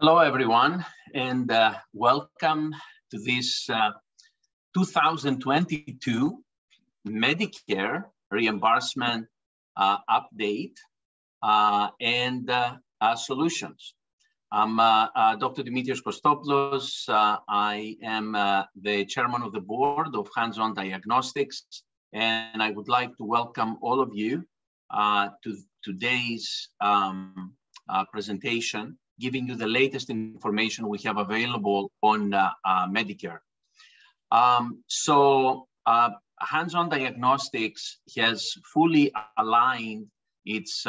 Hello, everyone, and welcome to this 2022 Medicare reimbursement update and solutions. I'm Dr. Dimitrios Kostopoulos. I am the chairman of the board of Hands-On Diagnostics, and I would like to welcome all of you to today's presentation, giving you the latest information we have available on Medicare. Hands-On Diagnostics has fully aligned its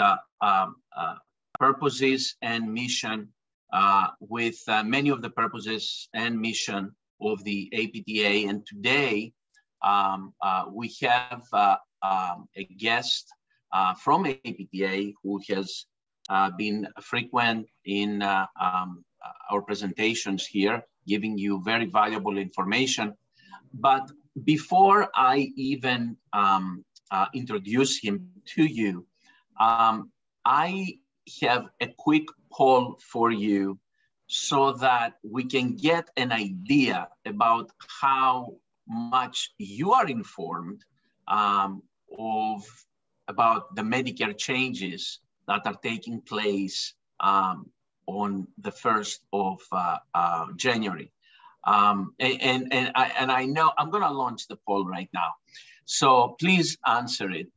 purposes and mission with many of the purposes and mission of the APTA. And today, we have a guest from APTA who has been frequent in our presentations here, giving you very valuable information. But before I even introduce him to you, I have a quick poll for you so that we can get an idea about how much you are informed about the Medicare changes that are taking place on the 1st of January. And I know I'm gonna launch the poll right now. So please answer it,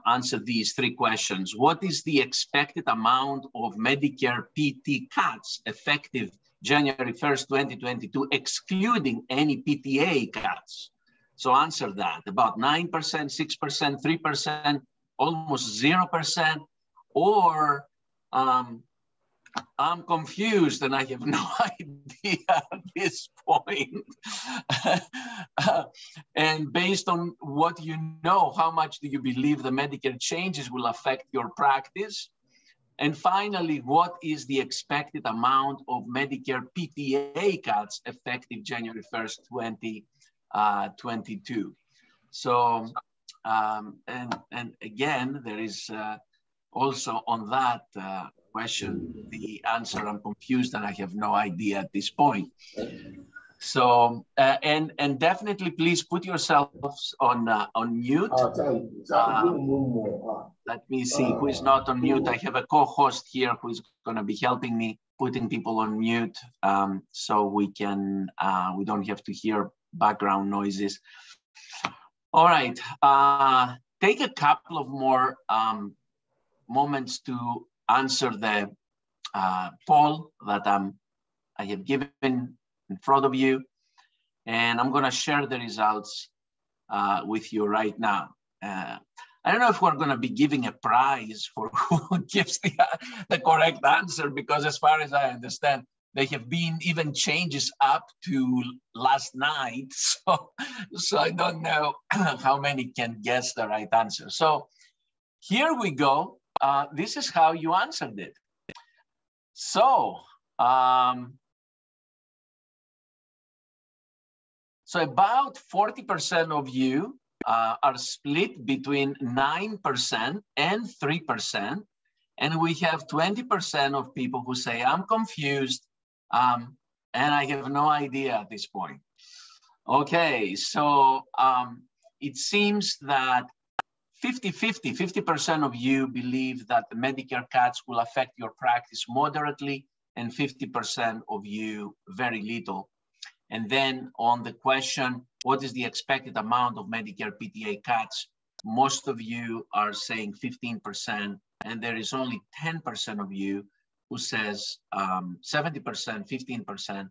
answer these three questions. What is the expected amount of Medicare PT cuts effective January 1st, 2022, excluding any PTA cuts? So answer that, about 9%, 6%, 3%, almost 0%, or I'm confused and I have no idea at this point. And based on what you know, how much do you believe the Medicare changes will affect your practice? And finally, what is the expected amount of Medicare PTA cuts effective January 1st, 2022? So, and again, there is also on that question, the answer, I'm confused and I have no idea at this point. So, and definitely please put yourselves on mute. Let me see who is not on mute. I have a co-host here who is gonna be helping me putting people on mute so we can, we don't have to hear background noises. All right, take a couple of more moments to answer the poll that I have given in front of you. And I'm gonna share the results with you right now. I don't know if we're gonna be giving a prize for who gives the correct answer, because as far as I understand, there have been even changes up to last night. So I don't know how many can guess the right answer. So here we go. This is how you answered it. So, so about 40% of you are split between 9% and 3%. And we have 20% of people who say, I'm confused and I have no idea at this point. Okay, so it seems that 50% of you believe that the Medicare cuts will affect your practice moderately, and 50% of you very little. And then on the question, what is the expected amount of Medicare PTA cuts? Most of you are saying 15%, and there is only 10% of you who says 70%, 15%,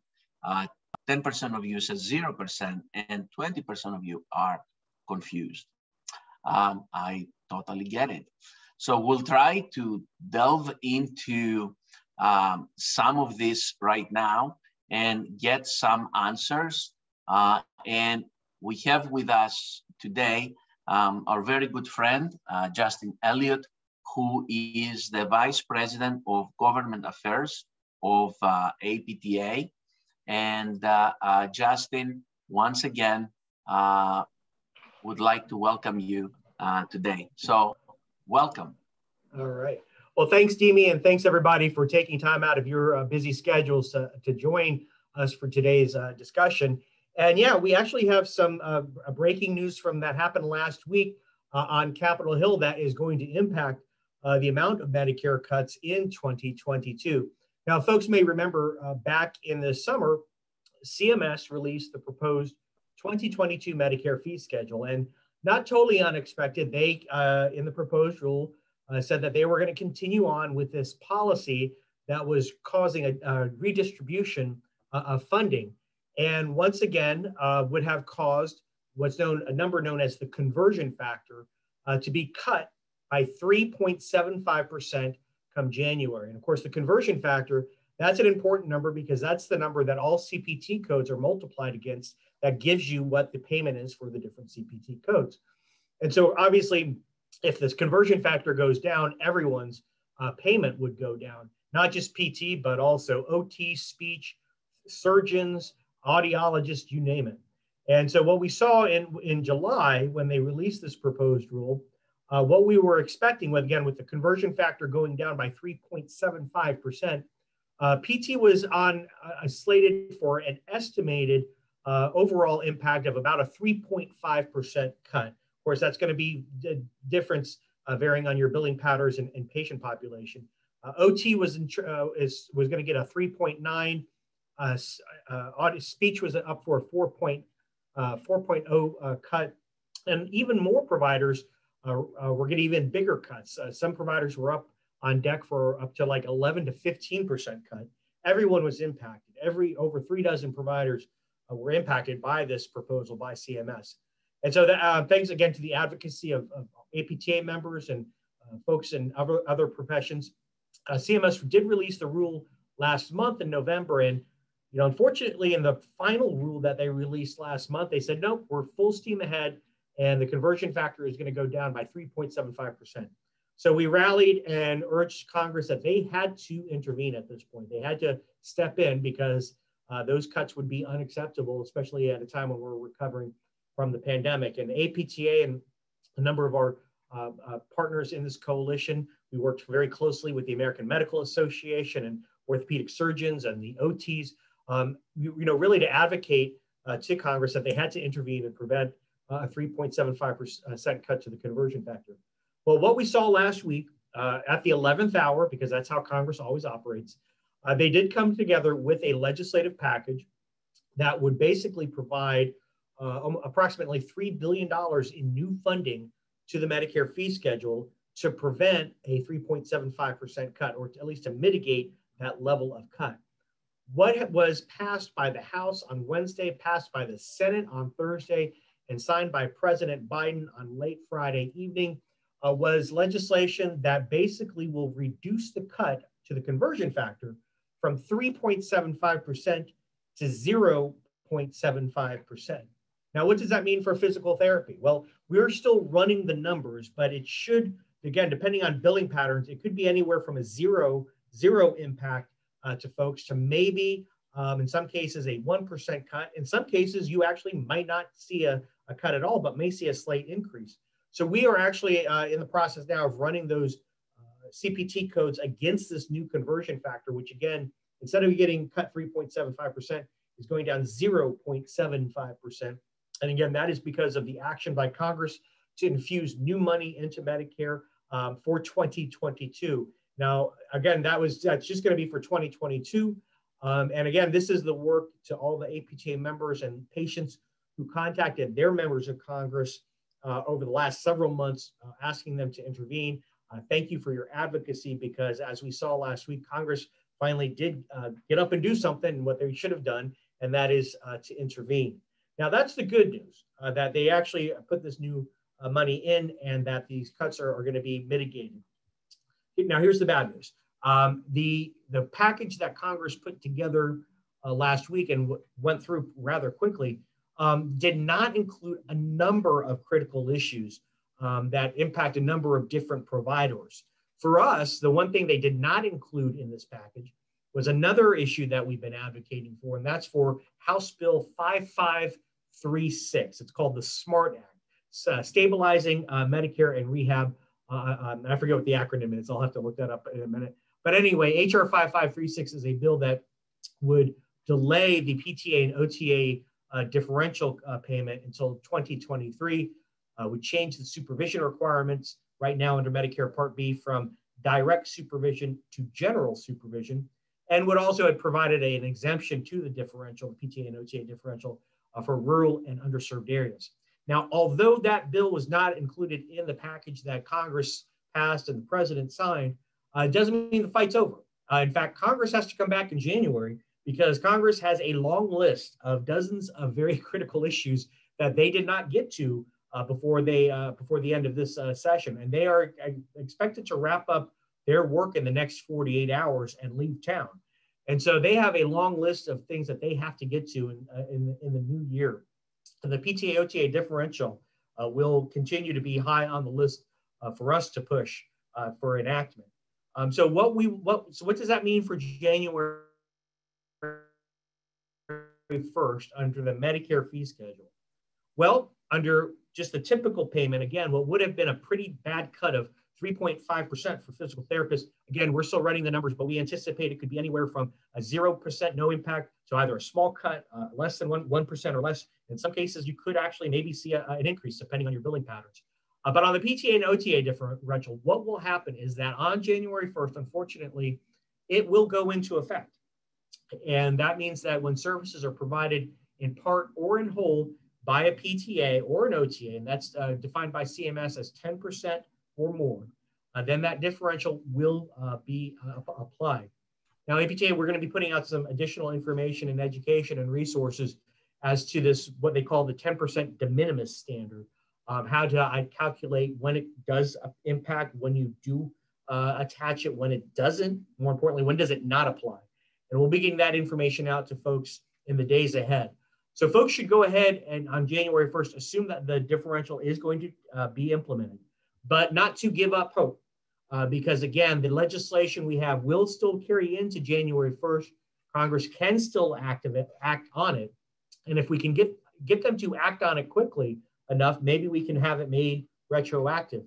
10% of you says 0%, and 20% of you are confused. I totally get it. So we'll try to delve into some of this right now and get some answers. And we have with us today our very good friend, Justin Elliott, who is the Vice President of Government Affairs of APTA. And Justin, once again, would like to welcome you today. So welcome. All right. Well, thanks, Dimi, and thanks everybody for taking time out of your busy schedules to join us for today's discussion. And yeah, we actually have some breaking news from that happened last week on Capitol Hill that is going to impact the amount of Medicare cuts in 2022. Now, folks may remember back in the summer, CMS released the proposed 2022 Medicare Fee Schedule, and not totally unexpected, they, in the proposed rule, said that they were going to continue on with this policy that was causing a redistribution of funding, and once again would have caused what's known, a number known as the conversion factor, to be cut by 3.75% come January. And of course, the conversion factor, that's an important number because that's the number that all CPT codes are multiplied against. That gives you what the payment is for the different CPT codes. And so obviously, if this conversion factor goes down, everyone's payment would go down, not just PT, but also OT, speech, surgeons, audiologists, you name it. And so what we saw in July when they released this proposed rule, what we were expecting, again, with the conversion factor going down by 3.75%, PT was on slated for an estimated overall impact of about a 3.5% cut. Of course, that's going to be the difference varying on your billing patterns and patient population. OT was going to get a 3.9. Speech was up for a 4.0 cut, and even more providers were getting even bigger cuts. Some providers were up on deck for up to like 11 to 15% cut. Everyone was impacted. Over 3 dozen providers were impacted by this proposal by CMS. And so thanks again to the advocacy of APTA members and folks in other professions. CMS did release the rule last month in November, and unfortunately, in the final rule that they released last month, they said, nope, we're full steam ahead, and the conversion factor is going to go down by 3.75%. So we rallied and urged Congress that they had to intervene at this point. They had to step in because those cuts would be unacceptable, especially at a time when we're recovering from the pandemic. And APTA and a number of our partners in this coalition, we worked very closely with the American Medical Association and orthopedic surgeons and the OTs, really to advocate to Congress that they had to intervene and prevent a 3.75% cut to the conversion factor. Well, what we saw last week at the 11th hour, because that's how Congress always operates, they did come together with a legislative package that would basically provide approximately $3 billion in new funding to the Medicare fee schedule to prevent a 3.75% cut, or at least to mitigate that level of cut. What was passed by the House on Wednesday, passed by the Senate on Thursday, and signed by President Biden on late Friday evening was legislation that basically will reduce the cut to the conversion factor from 3.75% to 0.75%. Now, what does that mean for physical therapy? Well, we're still running the numbers, but it should, again, depending on billing patterns, it could be anywhere from a zero impact to folks to maybe, in some cases, a 1% cut. In some cases, you actually might not see a cut at all, but may see a slight increase. So we are actually in the process now of running those CPT codes against this new conversion factor, which again, instead of getting cut 3.75%, is going down 0.75%. And again, that is because of the action by Congress to infuse new money into Medicare for 2022. Now, again, that's just going to be for 2022. And again, this is the work to all the APTA members and patients who contacted their members of Congress over the last several months, asking them to intervene. Thank you for your advocacy, because as we saw last week, Congress finally did get up and do something, what they should have done, and that is to intervene. Now, that's the good news, that they actually put this new money in and that these cuts are going to be mitigated. Now, here's the bad news. The package that Congress put together last week and went through rather quickly did not include a number of critical issues that impact a number of different providers. For us, the one thing they did not include in this package was another issue that we've been advocating for, and that's for House Bill 5536. It's called the SMART Act, Stabilizing Medicare and Rehab I forget what the acronym is. I'll have to look that up in a minute. But anyway, HR 5536 is a bill that would delay the PTA and OTA differential payment until 2023, would change the supervision requirements right now under Medicare Part B from direct supervision to general supervision, and would also have provided an exemption to the differential, the PTA and OTA differential for rural and underserved areas. Now, although that bill was not included in the package that Congress passed and the president signed, it doesn't mean the fight's over. In fact, Congress has to come back in January because Congress has a long list of dozens of very critical issues that they did not get to before the end of this session. And they are expected to wrap up their work in the next 48 hours and leave town. And so they have a long list of things that they have to get to in the new year. And the PTA OTA differential will continue to be high on the list for us to push for enactment. So what does that mean for January 1st under the Medicare fee schedule? Well, under just the typical payment, again, what would have been a pretty bad cut of 3.5% for physical therapists. Again, we're still running the numbers, but we anticipate it could be anywhere from a 0%, no impact, to either a small cut, less than 1% or less. In some cases, you could actually maybe see an increase depending on your billing patterns. But on the PTA and OTA differential, what will happen is that on January 1st, unfortunately, it will go into effect. And that means that when services are provided in part or in whole by a PTA or an OTA, and that's defined by CMS as 10% or more, then that differential will be applied. Now, APTA, we're going to be putting out some additional information and education and resources as to this, what they call the 10% de minimis standard, how to calculate when it does impact, when you do attach it, when it doesn't, more importantly, when does it not apply? And we'll be getting that information out to folks in the days ahead. So folks should go ahead and on January 1st, assume that the differential is going to be implemented, but not to give up hope. Because again, the legislation we have will still carry into January 1st. Congress can still act on it. And if we can get them to act on it quickly enough, maybe we can have it made retroactive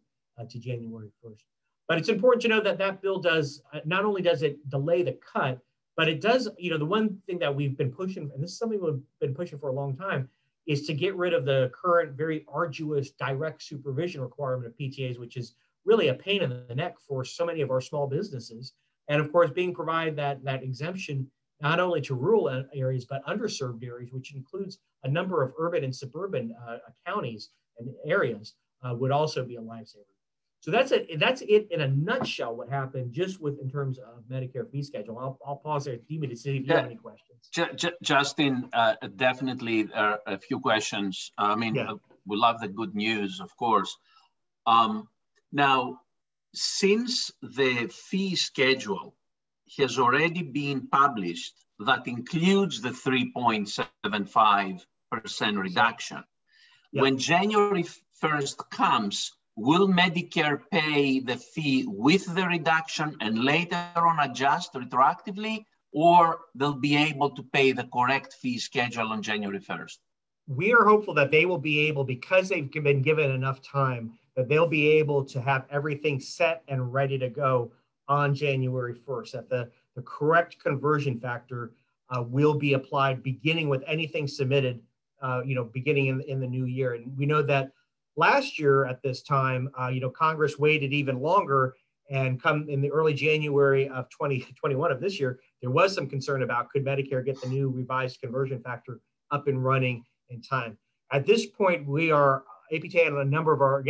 to January 1st. But it's important to know that that bill does, not only does it delay the cut, but it does, the one thing that we've been pushing, and this is something we've been pushing for a long time, is to get rid of the current very arduous direct supervision requirement of PTAs, which is really a pain in the neck for so many of our small businesses. And of course, being provided that exemption, not only to rural areas, but underserved areas, which includes a number of urban and suburban counties and areas, would also be a lifesaver. So that's it in a nutshell, what happened just in terms of Medicare fee schedule. I'll pause there, Dimi, to see if you have any questions. Justin, definitely a few questions. We love the good news, of course. Now, since the fee schedule has already been published, that includes the 3.75% reduction. Yep. When January 1st comes, will Medicare pay the fee with the reduction and later on adjust retroactively, or they'll be able to pay the correct fee schedule on January 1st? We are hopeful that they will be able, because they've been given enough time, that they'll be able to have everything set and ready to go on January 1st, that the correct conversion factor will be applied beginning with anything submitted, beginning in the new year. And we know that last year at this time, Congress waited even longer, and come in the early January of 2021 of this year, there was some concern about could Medicare get the new revised conversion factor up and running in time. At this point, we are, APTA and a number of our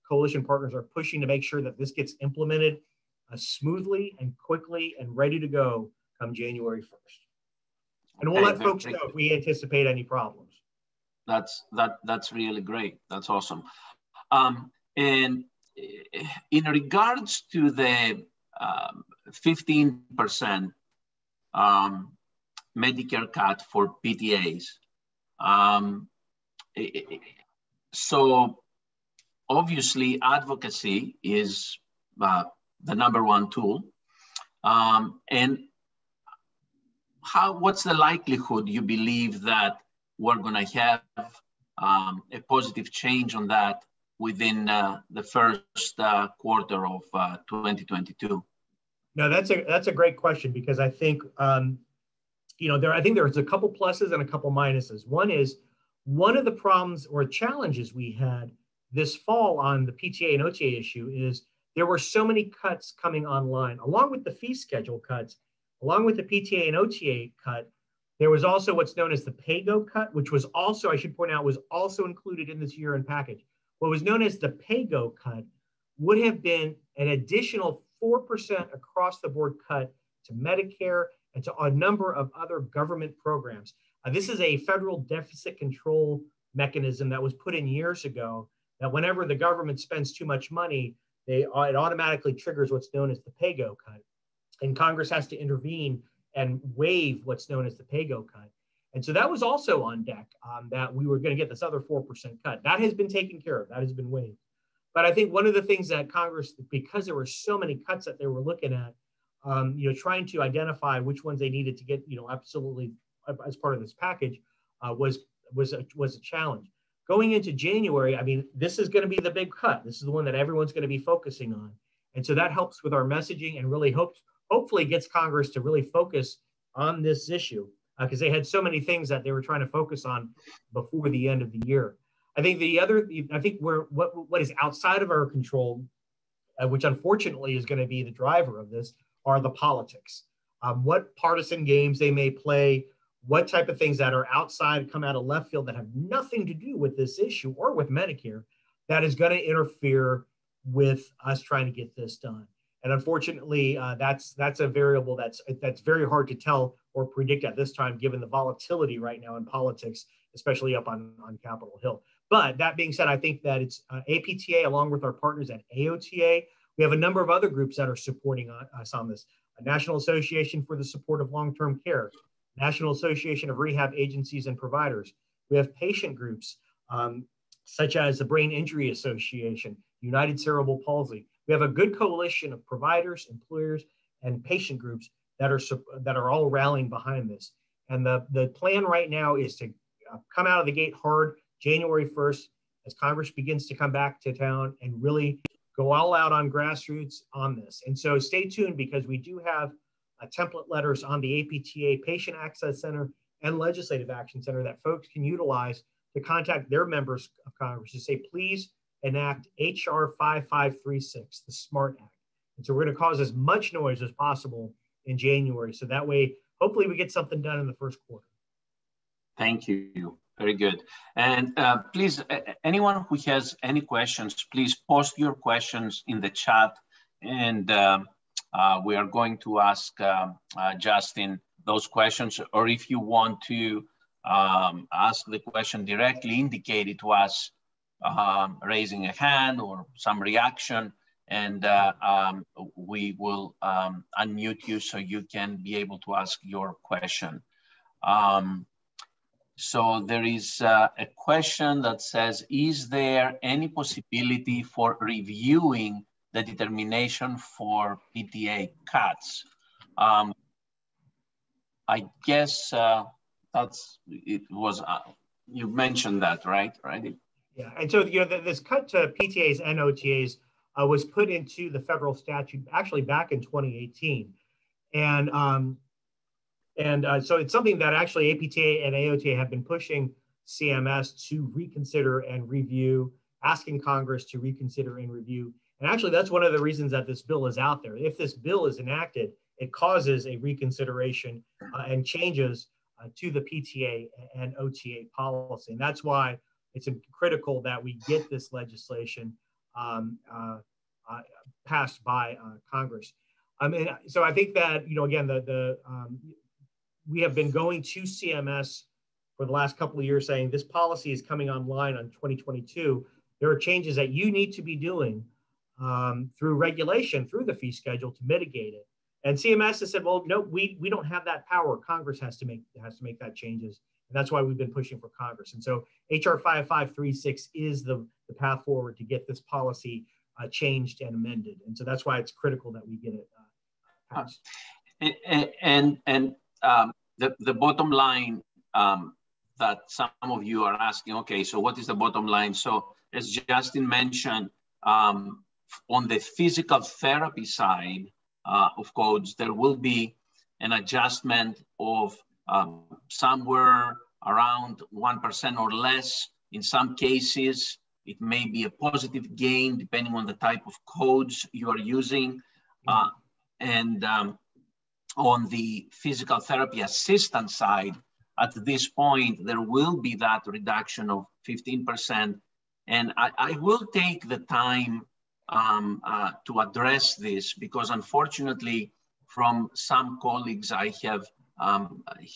coalition partners are pushing to make sure that this gets implemented smoothly and quickly and ready to go come January 1st. And we'll let folks know if we anticipate any problems. That's really great. That's awesome. And in regards to the 15% Medicare cut for PTAs, so obviously advocacy is the number one tool. And what's the likelihood you believe that we're going to have a positive change on that within the first quarter of 2022? No, that's a great question, because I think I think there's a couple pluses and a couple minuses. One is, one of the problems or challenges we had this fall on the PTA and OTA issue is there were so many cuts coming online, along with the fee schedule cuts, along with the PTA and OTA cut. There was also what's known as the pay-go cut, which was also, I should point out, was also included in this year-end package. What was known as the pay-go cut would have been an additional 4% across the board cut to Medicare and to a number of other government programs. This is a federal deficit control mechanism that was put in years ago, that whenever the government spends too much money, it automatically triggers what's known as the pay-go cut. And Congress has to intervene and waive what's known as the pay-go cut. And so that was also on deck, that we were going to get this other 4% cut. That has been taken care of. That has been waived. But I think one of the things that Congress, because there were so many cuts that they were looking at, trying to identify which ones they needed to get, absolutely as part of this package, was a challenge. Going into January, I mean, this is going to be the big cut. This is the one that everyone's going to be focusing on. And so that helps with our messaging and really hopefully gets Congress to really focus on this issue, because they had so many things that they were trying to focus on before the end of the year. I think what is outside of our control, which unfortunately is going to be the driver of this, are the politics. What partisan games they may play, what type of things that are outside, come out of left field that have nothing to do with this issue or with Medicare, that is going to interfere with us trying to get this done. And unfortunately, that's a variable that's very hard to tell or predict at this time, given the volatility right now in politics, especially up on Capitol Hill. But that being said, I think that it's APTA, along with our partners at AOTA. We have a number of other groups that are supporting us on this. A National Association for the Support of Long-Term Care, National Association of Rehab Agencies and Providers. We have patient groups such as the Brain Injury Association, United Cerebral Palsy. We have a good coalition of providers, employers, and patient groups that are all rallying behind this. And the plan right now is to come out of the gate hard January 1st as Congress begins to come back to town and really go all out on grassroots on this. And so stay tuned, because we do have template letters on the APTA Patient Access Center and Legislative Action Center that folks can utilize to contact their members of Congress to say, please enact HR 5536, the SMART Act. And so we're going to cause as much noise as possible in January. So that way, hopefully we get something done in the first quarter. Thank you. Very good. And please, anyone who has any questions, please post your questions in the chat. And we are going to ask Justin those questions. Or if you want to ask the question directly, indicate it to us, raising a hand or some reaction, and we will unmute you so you can be able to ask your question. So there is a question that says, is there any possibility for reviewing the determination for PTA cuts? I guess you mentioned that, right? Yeah, and so this cut to PTAs and OTAs was put into the federal statute actually back in 2018, and so it's something that actually APTA and AOTA have been pushing CMS to reconsider and review, asking Congress to reconsider and review. And actually, that's one of the reasons that this bill is out there. If this bill is enacted, it causes a reconsideration and changes to the PTA and OTA policy. And that's why it's critical that we get this legislation passed by Congress. So I think that, again, we have been going to CMS for the last couple of years saying this policy is coming online on 2022. There are changes that you need to be doing through regulation, through the fee schedule to mitigate it. And CMS has said, well, no, we don't have that power. Congress has to make that changes. And that's why we've been pushing for Congress. And so HR 5536 is the path forward to get this policy changed and amended. And so that's why it's critical that we get it passed. The bottom line that some of you are asking, okay, so what is the bottom line? So as Justin mentioned, on the physical therapy side of codes, there will be an adjustment of somewhere around 1% or less. In some cases, it may be a positive gain depending on the type of codes you are using. On the physical therapy assistant side, at this point, there will be that reduction of 15%. And I will take the time to address this because unfortunately, from some colleagues, I have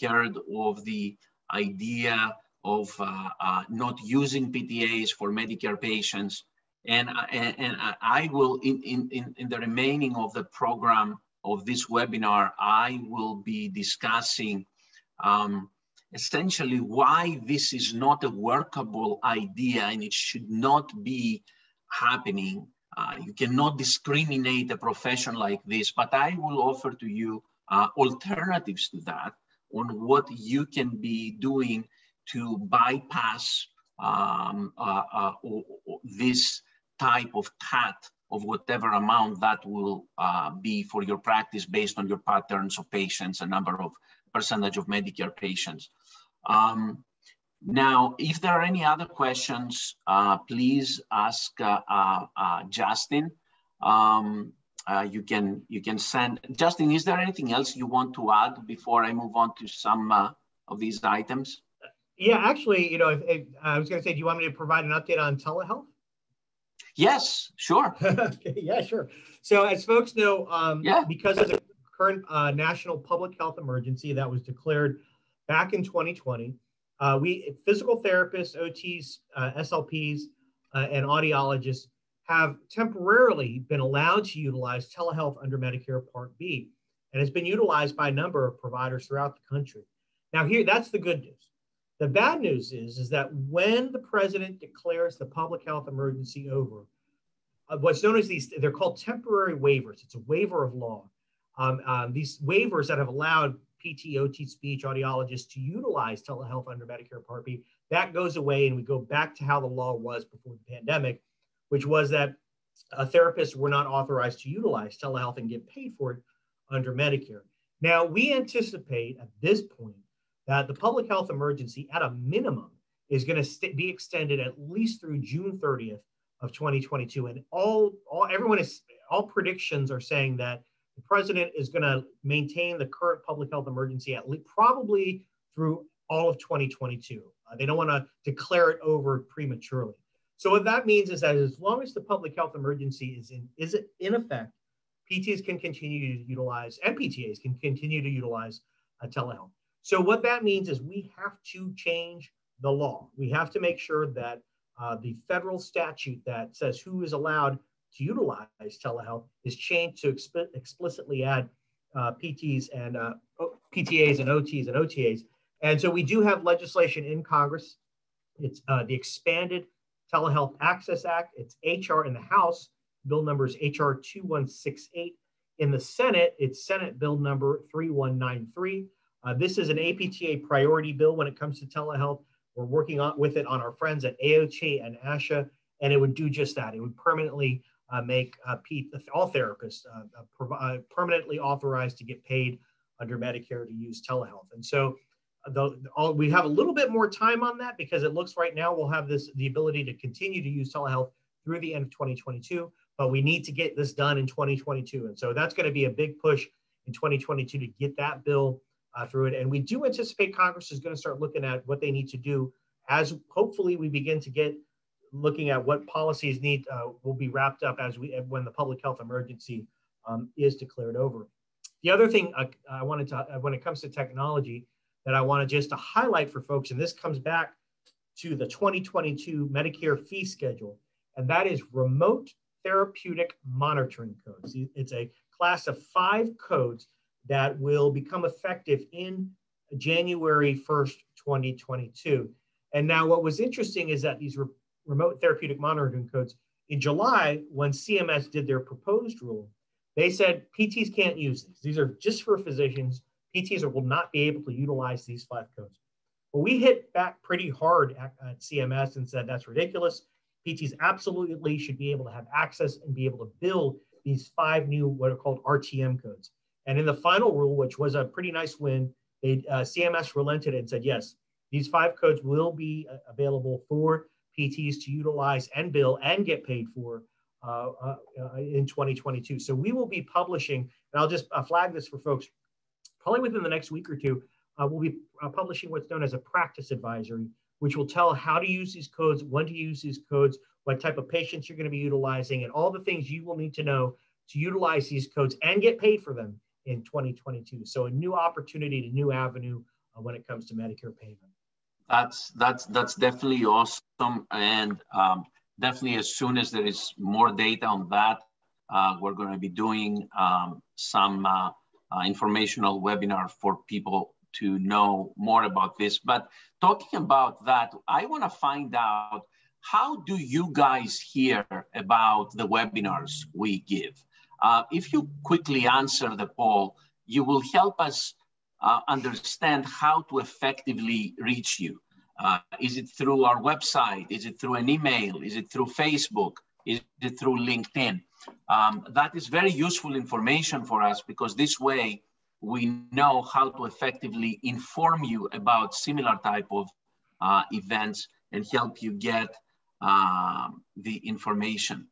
heard of the idea of not using PTAs for Medicare patients. And I will, in the remaining of the program of this webinar, I will be discussing essentially why this is not a workable idea and it should not be happening. You cannot discriminate a profession like this, but I will offer to you alternatives to that on what you can be doing to bypass this type of cut of whatever amount that will be for your practice based on your patterns of patients, a number of percentage of Medicare patients. Now, if there are any other questions, please ask Justin. You can send. Justin, is there anything else you want to add before I move on to some of these items? Yeah, actually, I was going to say, do you want me to provide an update on telehealth? Yes, sure. Okay, yeah, sure. So as folks know, because of the current national public health emergency that was declared back in 2020, we physical therapists, OTs, SLPs, and audiologists have temporarily been allowed to utilize telehealth under Medicare Part B, and it's been utilized by a number of providers throughout the country. Now, that's the good news. The bad news is that when the president declares the public health emergency over, what's known as they're called temporary waivers. It's a waiver of law. These waivers that have allowed PT, OT, speech, audiologists to utilize telehealth under Medicare Part B, that goes away and we go back to how the law was before the pandemic, which was that therapists were not authorized to utilize telehealth and get paid for it under Medicare. Now, we anticipate at this point that the public health emergency at a minimum is going to be extended at least through June 30th of 2022. And all predictions are saying that the president is going to maintain the current public health emergency at least probably through all of 2022. They don't want to declare it over prematurely. So what that means is that as long as the public health emergency is in effect, PTs can continue to utilize, and PTAs can continue to utilize telehealth. So what that means is we have to change the law. We have to make sure that the federal statute that says who is allowed to utilize telehealth is changed to explicitly add PTs and PTAs and OTs and OTAs. And so we do have legislation in Congress. It's the Expanded Telehealth Access Act. It's HR in the House. Bill number is HR 2168. In the Senate, it's Senate Bill number 3193. This is an APTA priority bill when it comes to telehealth. We're working with it on our friends at AOT and ASHA, and it would do just that. It would permanently make all therapists permanently authorized to get paid under Medicare to use telehealth. And so we have a little bit more time on that because it looks right now we'll have the ability to continue to use telehealth through the end of 2022, but we need to get this done in 2022. And so that's going to be a big push in 2022 to get that bill through it. And we do anticipate Congress is going to start looking at what they need to do as hopefully we begin to get looking at what policies will be wrapped up when the public health emergency is declared over. The other thing I wanted to, when it comes to technology, that I wanted just to highlight for folks, and this comes back to the 2022 Medicare Fee Schedule, and that is remote therapeutic monitoring codes. It's a class of 5 codes that will become effective in January 1st, 2022. And now what was interesting is that these remote therapeutic monitoring codes, in July, when CMS did their proposed rule, they said PTs can't use these. These are just for physicians. PTs will not be able to utilize these 5 codes. Well, we hit back pretty hard at CMS and said that's ridiculous. PTs absolutely should be able to have access and be able to bill these 5 new, what are called RTM codes. And in the final rule, which was a pretty nice win, CMS relented and said, yes, these 5 codes will be available for PTs to utilize and bill and get paid for in 2022. So we will be publishing, and I'll just flag this for folks, probably within the next week or two, we'll be publishing what's known as a practice advisory, which will tell how to use these codes, when to use these codes, what type of patients you're going to be utilizing, and all the things you will need to know to utilize these codes and get paid for them in 2022. So a new opportunity, a new avenue when it comes to Medicare payment. That's definitely awesome, and definitely as soon as there is more data on that, we're going to be doing some informational webinar for people to know more about this. But talking about that, I want to find out, how do you guys hear about the webinars we give? If you quickly answer the poll, you will help us understand how to effectively reach you. Is it through our website? Is it through an email? Is it through Facebook? Is it through LinkedIn? That is very useful information for us, because this way we know how to effectively inform you about similar type of events and help you get the information.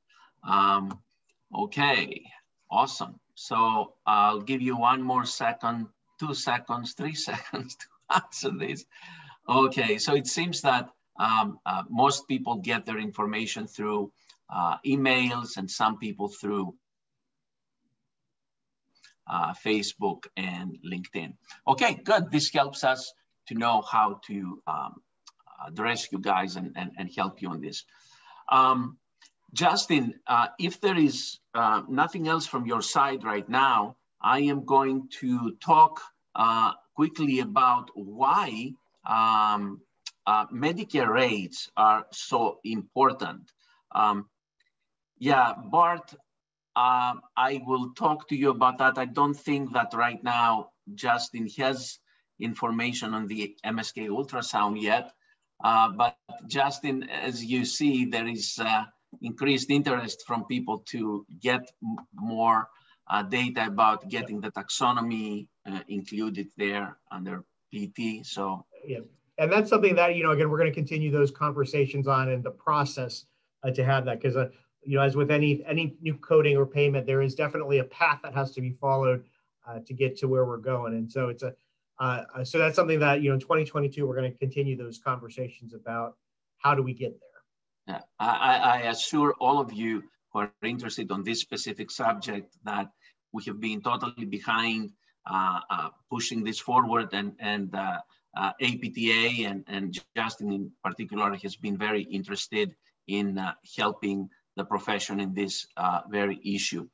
Okay, awesome. So I'll give you 1 more second, 2 seconds, 3 seconds to answer this. Okay, so it seems that most people get their information through emails, and some people through Facebook and LinkedIn. Okay, good. This helps us to know how to address you guys and help you on this. Justin, if there is nothing else from your side right now, I am going to talk quickly about why Medicare rates are so important. Yeah, Bart, I will talk to you about that. I don't think that right now Justin has information on the MSK ultrasound yet. But Justin, as you see, there is increased interest from people to get more data about getting the taxonomy included there under PT. So yeah, and that's something that, you know, again, we're going to continue those conversations on in the process to have that, because you know, as with any new coding or payment, there is definitely a path that has to be followed to get to where we're going. And so it's so that's something that, you know, in 2022 we're going to continue those conversations about how do we get there. Yeah, I assure all of you who are interested on this specific subject that we have been totally behind pushing this forward, and APTA and Justin in particular has been very interested in helping the profession in this very issue.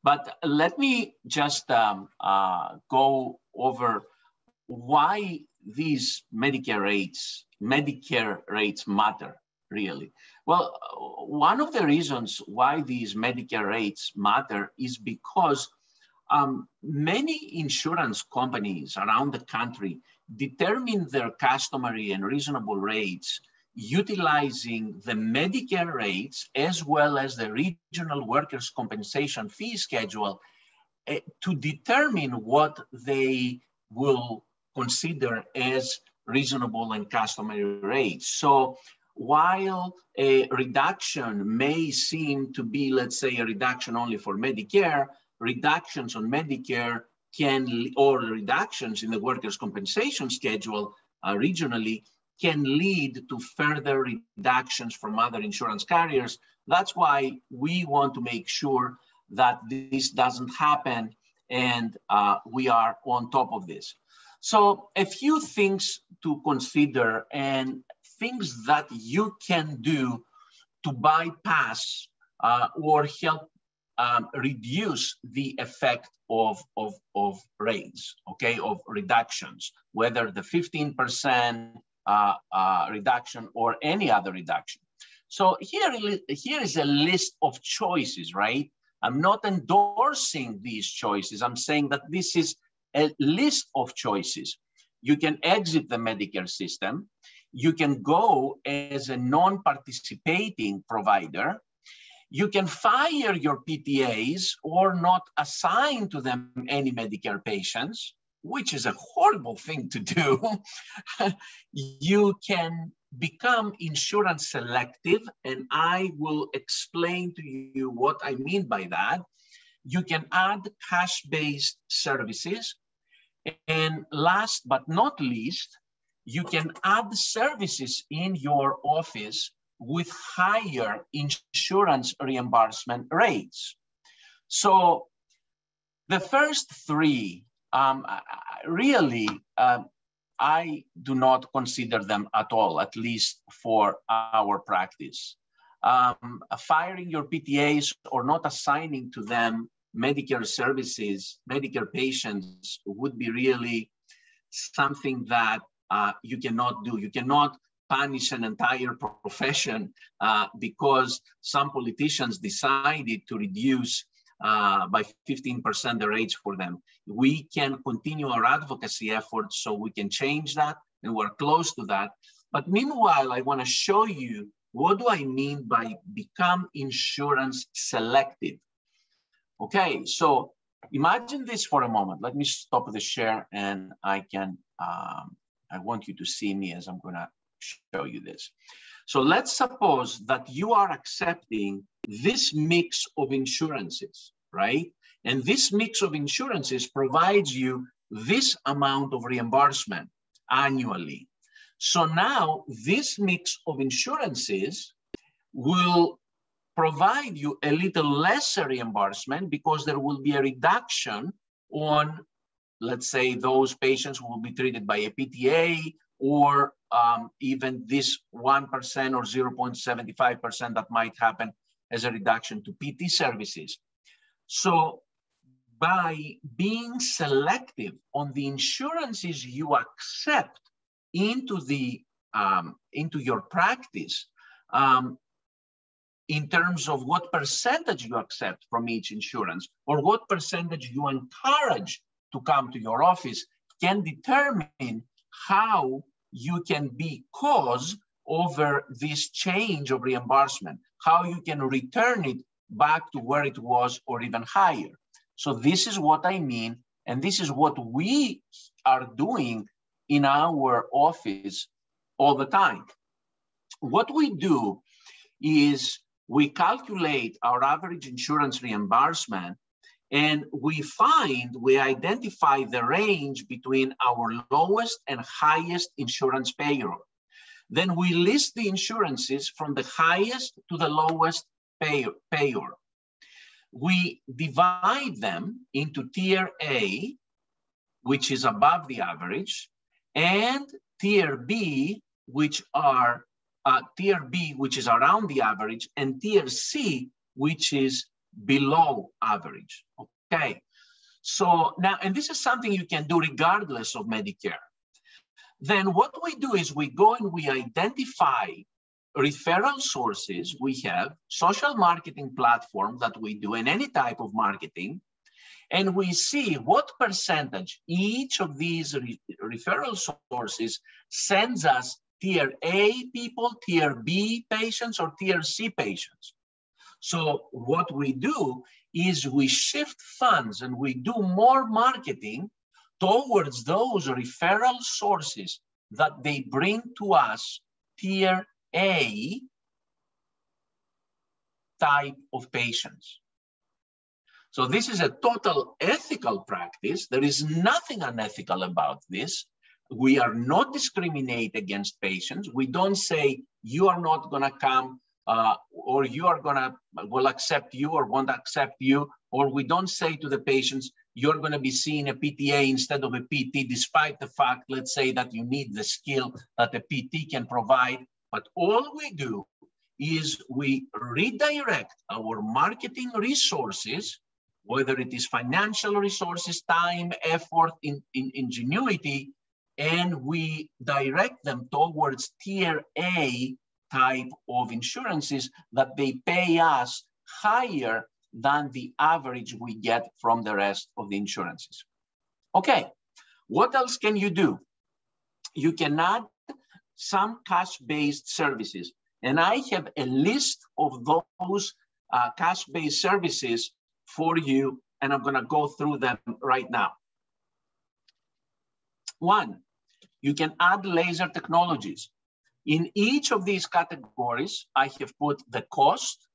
But let me just go over why these Medicare rates matter, really. Well, one of the reasons why these Medicare rates matter is because many insurance companies around the country determine their customary and reasonable rates utilizing the Medicare rates as well as the regional workers' compensation fee schedule to determine what they will consider as reasonable and customary rates. So while a reduction may seem to be, let's say, a reduction only for Medicare, reductions on Medicare or reductions in the workers' compensation schedule regionally can lead to further reductions from other insurance carriers. That's why we want to make sure that this doesn't happen, and we are on top of this. So a few things to consider and things that you can do to bypass or help reduce the effect of rates, okay, of reductions, whether the 15% reduction or any other reduction. So here is a list of choices, right? I'm not endorsing these choices. I'm saying that this is a list of choices. You can exit the Medicare system. You can go as a non-participating provider. You can fire your PTAs or not assign to them any Medicare patients, which is a horrible thing to do. You can become insurance selective, and I will explain to you what I mean by that. You can add cash-based services. And last but not least, you can add services in your office with higher insurance reimbursement rates. So the first three, really, I do not consider them at all, at least for our practice. Firing your PTAs or not assigning to them Medicare services, Medicare patients would be really something that you cannot do. You cannot punish an entire profession because some politicians decided to reduce by 15% the rates for them. We can continue our advocacy efforts so we can change that, and we're close to that. But meanwhile, I want to show you what do I mean by become insurance selective. Okay, so imagine this for a moment. Let me stop the share, and I want you to see me as I'm going to show you this. So let's suppose that you are accepting this mix of insurances, right? And this mix of insurances provides you this amount of reimbursement annually. So now this mix of insurances will provide you a little lesser reimbursement because there will be a reduction on, let's say, those patients who will be treated by a PTA, or even this 1% or 0.75% that might happen as a reduction to PT services. So by being selective on the insurances you accept into your practice, in terms of what percentage you accept from each insurance or what percentage you encourage to come to your office, can determine how you can be cause over this change of reimbursement, how you can return it back to where it was or even higher. So this is what I mean, and this is what we are doing in our office all the time. What we do is we calculate our average insurance reimbursement, and we identify the range between our lowest and highest insurance payer. Then we list the insurances from the highest to the lowest payer. We divide them into tier A, which is above the average, and tier B, which are tier B, which is around the average, and tier C, which is below average. Okay, so now, and this is something you can do regardless of Medicare. Then what we do is we go and we identify referral sources. We have social marketing platforms that we do in any type of marketing, and we see what percentage each of these referral sources sends us tier A people, tier B patients, or tier C patients. So what we do is we shift funds and we do more marketing towards those referral sources that they bring to us tier A type of patients. So this is a total ethical practice. There is nothing unethical about this. We are not discriminate against patients. We don't say you are not gonna come or you are gonna, will accept you or won't accept you, or we don't say to the patients, you're gonna be seeing a PTA instead of a PT, despite the fact, let's say, that you need the skill that a PT can provide. But all we do is we redirect our marketing resources, whether it is financial resources, time, effort, ingenuity, and we direct them towards tier A type of insurances that they pay us higher than the average we get from the rest of the insurances. Okay, what else can you do? You can add some cash-based services. And I have a list of those cash-based services for you, and I'm gonna go through them right now. One, you can add laser technologies. In each of these categories, I have put the cost,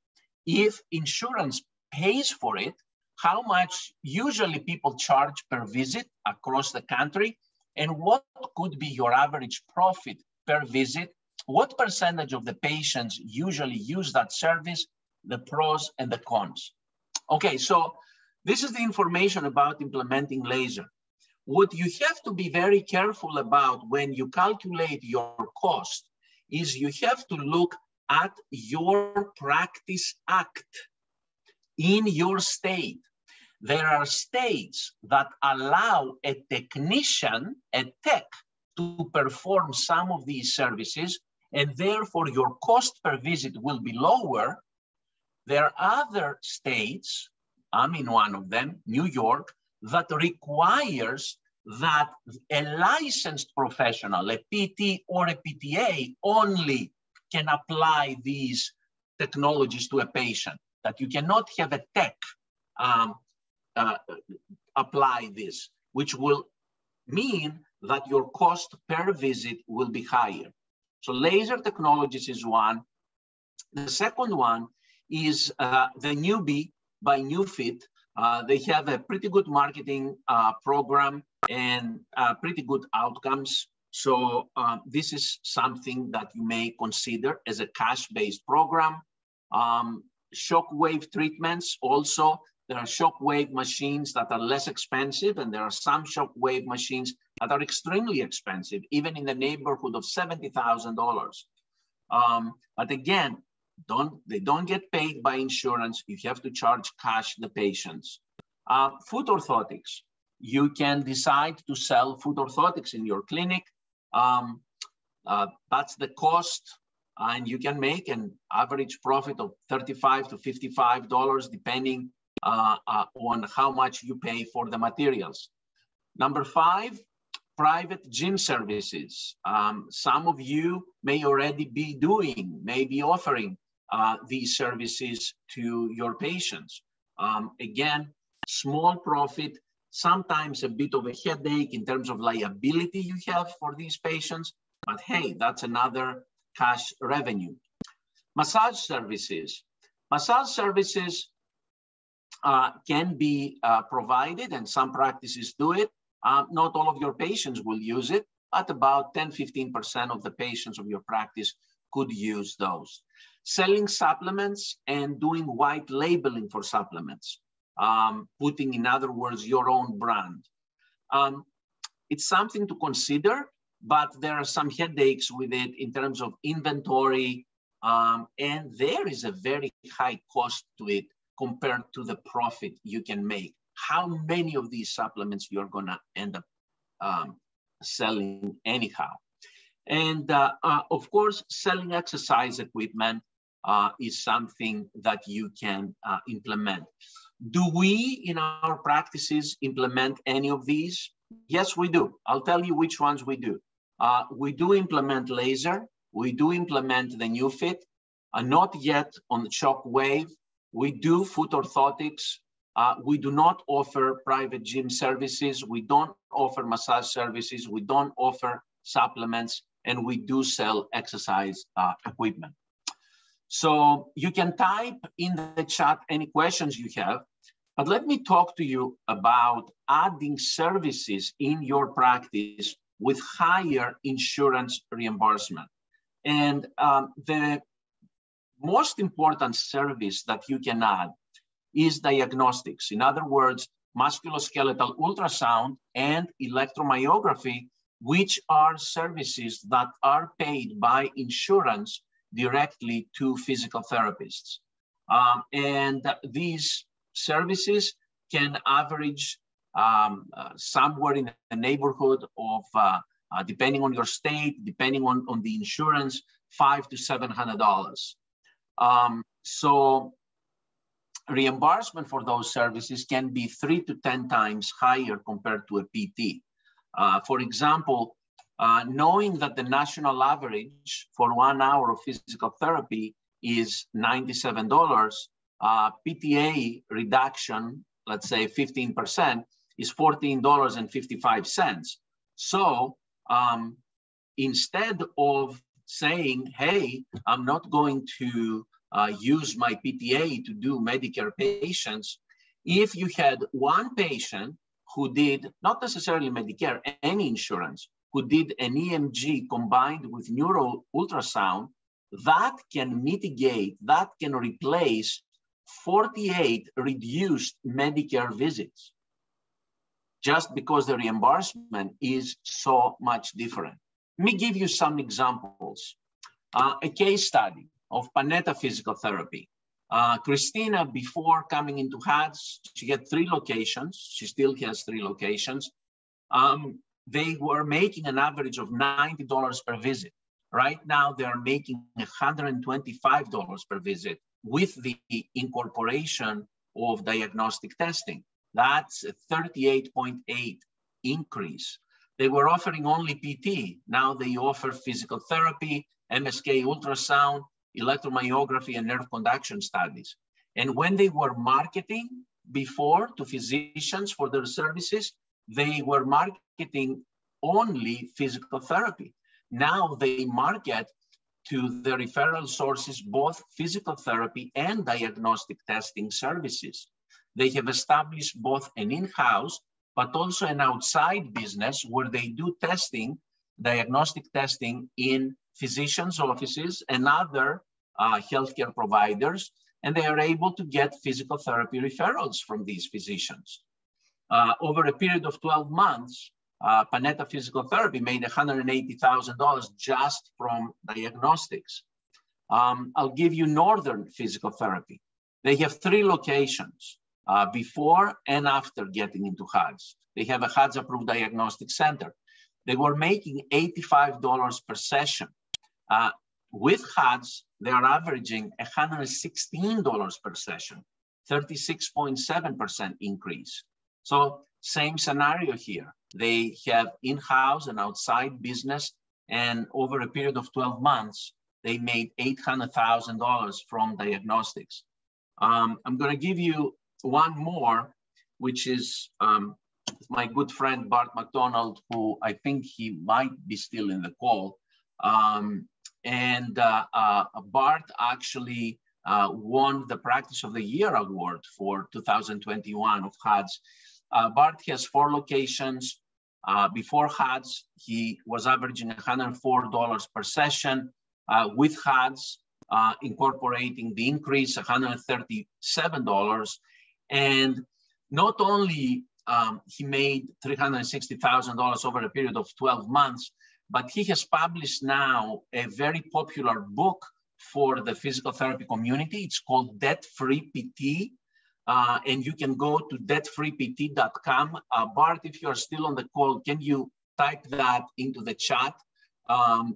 if insurance pays for it, how much usually people charge per visit across the country, and what could be your average profit per visit, what percentage of the patients usually use that service, the pros and the cons. Okay, so this is the information about implementing laser. What you have to be very careful about when you calculate your cost is you have to look at your practice act in your state. There are states that allow a technician, a tech, to perform some of these services, and therefore your cost per visit will be lower. There are other states, I'm in one of them, New York, that requires that a licensed professional, a PT or a PTA, only can apply these technologies to a patient, that you cannot have a tech apply this, which will mean that your cost per visit will be higher. So laser technologies is one. The second one is the newbie by NewFit. They have a pretty good marketing program and pretty good outcomes. So this is something that you may consider as a cash-based program. Shockwave treatments also. There are shockwave machines that are less expensive, and there are some shockwave machines that are extremely expensive, even in the neighborhood of $70,000. But again, they don't get paid by insurance. You have to charge cash the patients. Foot orthotics. You can decide to sell foot orthotics in your clinic. That's the cost, and you can make an average profit of $35 to $55, depending on how much you pay for the materials. Number 5, private gym services. Some of you may already be offering these services to your patients. Again, small profit, sometimes a bit of a headache in terms of liability you have for these patients, but hey, that's another cash revenue. Massage services. Massage services can be provided, and some practices do it. Not all of your patients will use it, but about 10–15% of the patients of your practice could use those. Selling supplements and doing white labeling for supplements, putting, in other words, your own brand. It's something to consider, but there are some headaches with it in terms of inventory, and there is a very high cost to it compared to the profit you can make. How many of these supplements you're gonna end up selling anyhow? And of course, selling exercise equipment is something that you can implement. Do we in our practices implement any of these? Yes, we do. I'll tell you which ones we do. We do implement laser. We do implement the NewFit, not yet on the Shockwave. We do foot orthotics. We do not offer private gym services. We don't offer massage services. We don't offer supplements, and we do sell exercise equipment. So you can type in the chat any questions you have, but let me talk to you about adding services in your practice with higher insurance reimbursement. And the most important service that you can add is diagnostics. In other words, musculoskeletal ultrasound and electromyography, which are services that are paid by insurance directly to physical therapists. And these services can average somewhere in the neighborhood of, depending on your state, depending on the insurance, $500 to $700. So reimbursement for those services can be 3 to 10 times higher compared to a PT. For example, knowing that the national average for 1 hour of physical therapy is $97, PTA reduction, let's say 15%, is $14.55. So instead of saying, hey, I'm not going to use my PTA to do Medicare patients, if you had one patient who did, not necessarily Medicare, any insurance, who did an EMG combined with neuro ultrasound, that can mitigate, that can replace 48 reduced Medicare visits, just because the reimbursement is so much different. Let me give you some examples. A case study of Panetta physical therapy. Christina, before coming into HADS, she had 3 locations. She still has 3 locations. They were making an average of $90 per visit. Right now, they are making $125 per visit with the incorporation of diagnostic testing. That's a 38.8 increase. They were offering only PT. Now they offer physical therapy, MSK ultrasound, electromyography, and nerve conduction studies. And when they were marketing before to physicians for their services, they were marketing only physical therapy. Now they market to the referral sources both physical therapy and diagnostic testing services. They have established both an in-house, but also an outside business where they do testing, diagnostic testing in physicians' offices and other healthcare providers, and they are able to get physical therapy referrals from these physicians. Over a period of 12 months, Panetta Physical Therapy made $180,000 just from diagnostics. I'll give you Northern Physical Therapy. They have 3 locations before and after getting into HADS. They have a HADS-approved diagnostic center. They were making $85 per session. With HADS, they are averaging $116 per session, 36.7% increase. So same scenario here. They have in-house and outside business, and over a period of 12 months, they made $800,000 from diagnostics. I'm going to give you one more, which is my good friend Bart McDonald, who I think he might be still in the call. Bart actually won the Practice of the Year award for 2021 of HADS. Bart has 4 locations. Before HADS, he was averaging $104 per session. With HADS, incorporating the increase, $137. And not only he made $360,000 over a period of 12 months, but he has published now a very popular book for the physical therapy community. It's called Debt Free PT. And you can go to debtfreept.com. Bart, if you're still on the call, can you type that into the chat?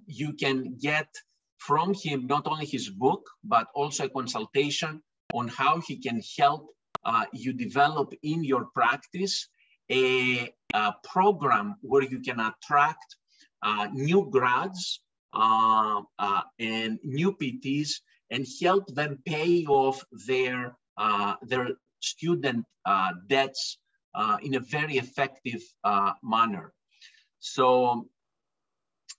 You can get from him not only his book, but also a consultation on how he can help you develop in your practice a program where you can attract new grads and new PTs and help them pay off their student debts in a very effective manner. So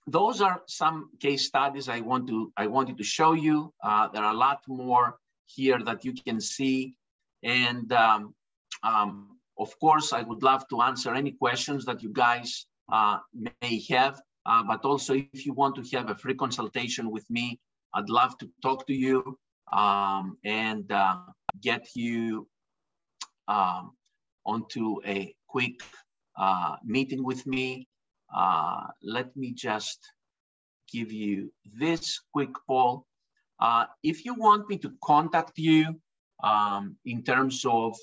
those are some case studies I wanted to show you. There are a lot more here that you can see. And of course, I would love to answer any questions that you guys may have. But also, if you want to have a free consultation with me, I'd love to talk to you and get you onto a quick meeting with me. Let me just give you this quick poll. If you want me to contact you in terms of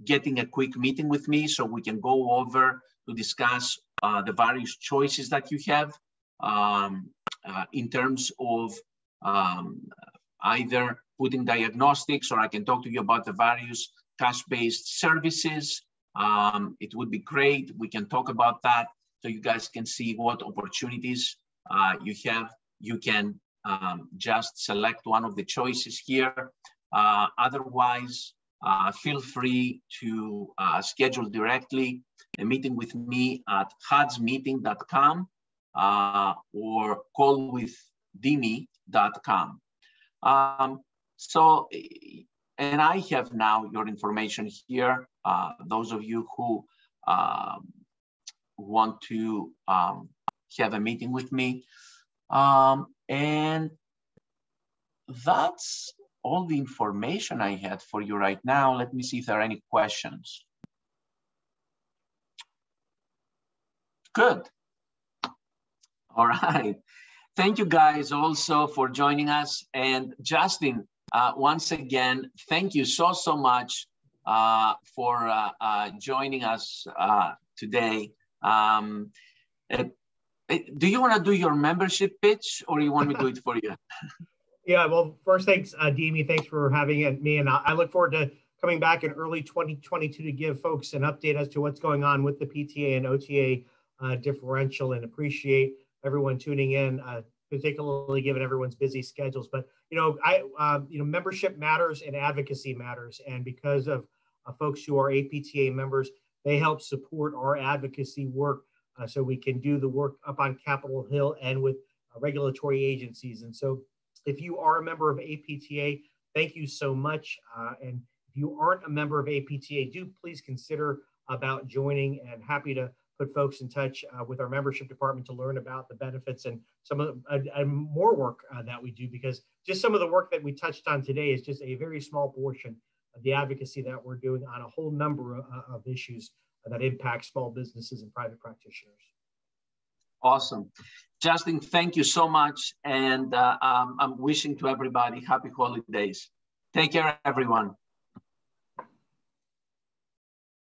getting a quick meeting with me so we can go over to discuss the various choices that you have in terms of either putting diagnostics, or I can talk to you about the various cash-based services. It would be great. We can talk about that. so you guys can see what opportunities you have. You can just select one of the choices here. Otherwise, feel free to schedule directly a meeting with me at hadsmeeting.com or callwithdimi.com. And I have now your information here. Those of you who want to have a meeting with me. And that's all the information I had for you right now. Let me see if there are any questions. Good. All right. Thank you guys also for joining us. And Justin, once again, thank you so much for joining us today. Do you want to do your membership pitch, or you want me to do it for you? Yeah, well, first, thanks, Dimi. Thanks for having me. And I look forward to coming back in early 2022 to give folks an update as to what's going on with the PTA and OTA differential, and appreciate everyone tuning in, particularly given everyone's busy schedules. But, membership matters and advocacy matters. And because of folks who are APTA members, they help support our advocacy work so we can do the work up on Capitol Hill and with regulatory agencies. And so if you are a member of APTA, thank you so much. And if you aren't a member of APTA, do please consider about joining, and happy to put folks in touch with our membership department to learn about the benefits and some of more work that we do, because just some of the work that we touched on today is just a very small portion of the advocacy that we're doing on a whole number of issues that impact small businesses and private practitioners. Awesome. Justin, thank you so much. And I'm wishing to everybody happy holidays. Take care, everyone.